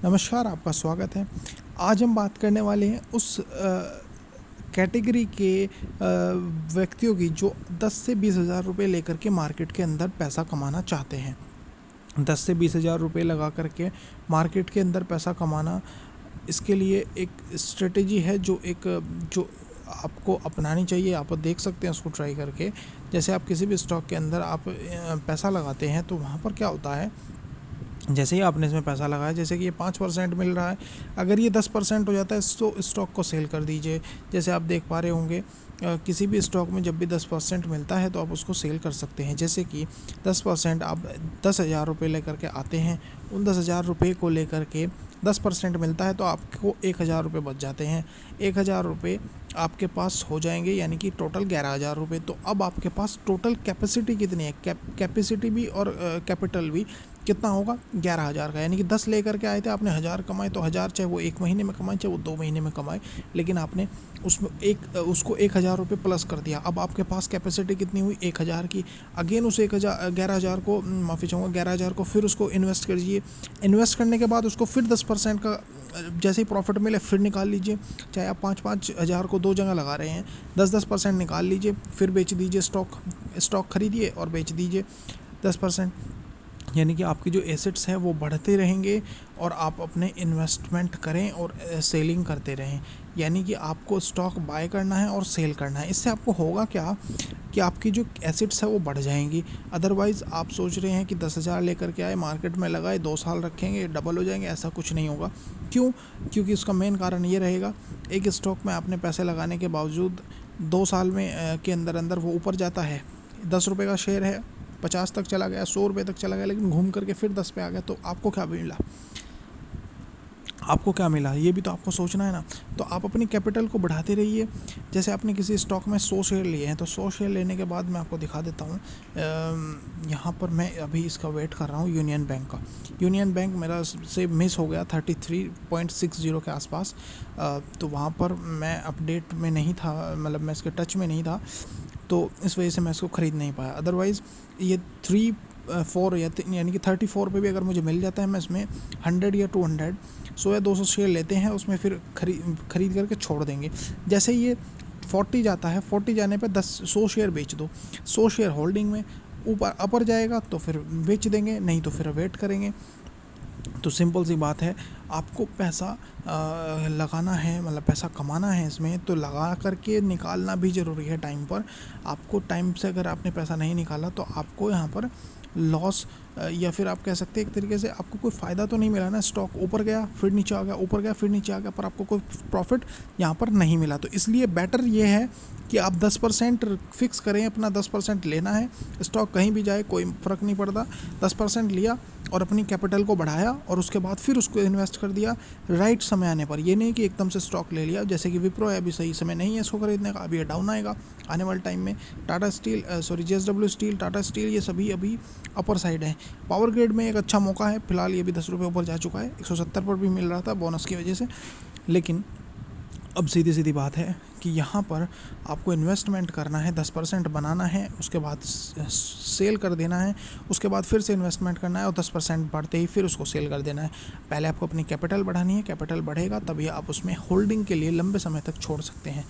नमस्कार, आपका स्वागत है। आज हम बात करने वाले हैं उस कैटेगरी के व्यक्तियों की जो 10 से 20 हज़ार रुपये लेकर के मार्केट के अंदर पैसा कमाना चाहते हैं। 10 से 20 हज़ार रुपये लगा करके मार्केट के अंदर पैसा कमाना, इसके लिए एक स्ट्रेटेजी है जो आपको अपनानी चाहिए। आप देख सकते हैं उसको ट्राई करके। जैसे आप किसी भी स्टॉक के अंदर आप पैसा लगाते हैं तो वहाँ पर क्या होता है, जैसे ही आपने इसमें पैसा लगाया, जैसे कि ये 5% मिल रहा है, अगर ये 10% हो जाता है तो स्टॉक को सेल कर दीजिए। जैसे आप देख पा रहे होंगे किसी भी स्टॉक में जब भी 10% मिलता है तो आप उसको सेल कर सकते हैं। जैसे कि 10% आप 10,000 रुपये लेकर के आते हैं, उन 10,000 रुपये को लेकर के 10% मिलता है तो आपको 1,000 रुपये बच जाते हैं। 1,000 रुपये आपके पास हो जाएंगे, यानी कि टोटल 11,000 रुपये। तो अब आपके पास टोटल कैपेसिटी कितनी है, कैपेसिटी भी और कैपिटल भी कितना होगा, 11,000 का। यानी कि 10 लेकर के आए थे, आपने 1,000 कमाए, तो 1,000 चाहे वो 1 महीने में कमाए चाहे वो 2 महीने में कमाए, लेकिन आपने उसमें उसको 1,000 रुपये प्लस कर दिया। अब आपके पास कैपेसिटी कितनी हुई, 1,000 की। अगेन उस 11,000 को, माफ़ी चाहूँगा, 11,000 को फिर उसको इन्वेस्ट कीजिए। इन्वेस्ट करने के बाद उसको फिर 10% का जैसे ही प्रॉफिट मिले फिर निकाल लीजिए। चाहे आप 5-5 हज़ार को 2 जगह लगा रहे हैं, 10-10% निकाल लीजिए, फिर बेच दीजिए। स्टॉक खरीदिए और बेच दीजिए 10%। यानी कि आपकी जो एसेट्स हैं वो बढ़ते रहेंगे और आप अपने इन्वेस्टमेंट करें और सेलिंग करते रहें। यानी कि आपको स्टॉक बाय करना है और सेल करना है। इससे आपको होगा क्या कि आपकी जो एसेट्स है वो बढ़ जाएंगी। अदरवाइज़ आप सोच रहे हैं कि 10,000 लेकर के आए, मार्केट में लगाए, 2 साल रखेंगे, डबल हो जाएंगे, ऐसा कुछ नहीं होगा। क्यों? क्योंकि उसका मेन कारण ये रहेगा, एक स्टॉक में आपने पैसे लगाने के बावजूद 2 साल में के अंदर अंदर वो ऊपर जाता है। 10 रुपये का शेयर है, 50 तक चला गया, 100 रुपये तक चला गया, लेकिन घूम करके फिर 10 पे आ गया, तो आपको क्या मिला? आपको क्या मिला, ये भी तो आपको सोचना है ना। तो आप अपनी कैपिटल को बढ़ाते रहिए। जैसे आपने किसी स्टॉक में 100 शेयर लिए हैं, तो 100 शेयर लेने के बाद मैं आपको दिखा देता हूँ। यहाँ पर मैं अभी इसका वेट कर रहा हूँ यूनियन बैंक का। यूनियन बैंक मेरा से मिस हो गया 33.60 के आसपास। तो वहाँ पर मैं अपडेट में नहीं था, मतलब मैं इसके टच में नहीं था, तो इस वजह से मैं इसको ख़रीद नहीं पाया। अदरवाइज़ ये 3-4 यानी कि 34 पे भी अगर मुझे मिल जाता है, मैं इसमें 100 या 200, 100 या 200 शेयर लेते हैं, उसमें फिर खरीद करके छोड़ देंगे। जैसे ये 40 जाता है, 40 जाने पे 100 शेयर बेच दो, 100 शेयर होल्डिंग में, ऊपर अपर जाएगा तो फिर बेच देंगे, नहीं तो फिर वेट करेंगे। तो सिंपल सी बात है, आपको पैसा लगाना है, मतलब पैसा कमाना है इसमें, तो लगा करके निकालना भी ज़रूरी है टाइम पर। आपको टाइम से अगर आपने पैसा नहीं निकाला तो आपको यहाँ पर लॉस, या फिर आप कह सकते हैं एक तरीके से आपको कोई फ़ायदा तो नहीं मिला ना। स्टॉक ऊपर गया फिर नीचे आ गया, ऊपर गया फिर नीचे आ गया, पर आपको कोई प्रॉफिट यहाँ पर नहीं मिला। तो इसलिए बेटर ये है कि आप 10% फिक्स करें, अपना 10% लेना है। स्टॉक कहीं भी जाए कोई फ़र्क नहीं पड़ता, 10% लिया और अपनी कैपिटल को बढ़ाया और उसके बाद फिर उसको इन्वेस्ट कर दिया राइट समय आने पर। ये नहीं कि एकदम से स्टॉक ले लिया, जैसे कि विप्रो है, अभी सही समय नहीं है इसको खरीदने का, अभी ये डाउन आएगा आने वाले टाइम में। JSW स्टील, टाटा स्टील, ये सभी अभी अपर साइड है। पावर ग्रिड में एक अच्छा मौका है, फिलहाल ये भी 10 रुपये ऊपर जा चुका है, 170 पर भी मिल रहा था बोनस की वजह से। लेकिन अब सीधी बात है कि यहाँ पर आपको इन्वेस्टमेंट करना है, 10% बनाना है, उसके बाद सेल कर देना है, उसके बाद फिर से इन्वेस्टमेंट करना है और 10% बढ़ते ही फिर उसको सेल कर देना है। पहले आपको अपनी कैपिटल बढ़ानी है, कैपिटल बढ़ेगा तभी आप उसमें होल्डिंग के लिए लंबे समय तक छोड़ सकते हैं,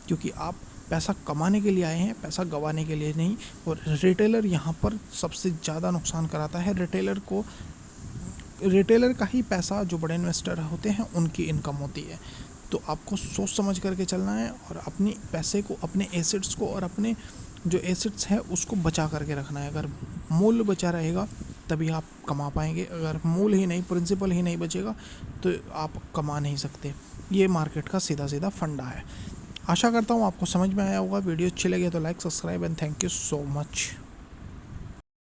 क्योंकि आप पैसा कमाने के लिए आए हैं, पैसा गंवाने के लिए नहीं। और रिटेलर यहाँ पर सबसे ज़्यादा नुकसान कराता है। रिटेलर का ही पैसा, जो बड़े इन्वेस्टर होते हैं उनकी इनकम होती है। तो आपको सोच समझ करके चलना है और अपनी पैसे को, अपने एसेट्स को और अपने जो एसेट्स हैं उसको बचा करके रखना है। अगर मूल्य बचा रहेगा तभी आप कमा पाएंगे, अगर मूल्य ही नहीं, प्रिंसिपल ही नहीं बचेगा तो आप कमा नहीं सकते। ये मार्केट का सीधा फंडा है। आशा करता हूँ आपको समझ में आया होगा। वीडियो अच्छी लगे तो like, subscribe and thank you so much.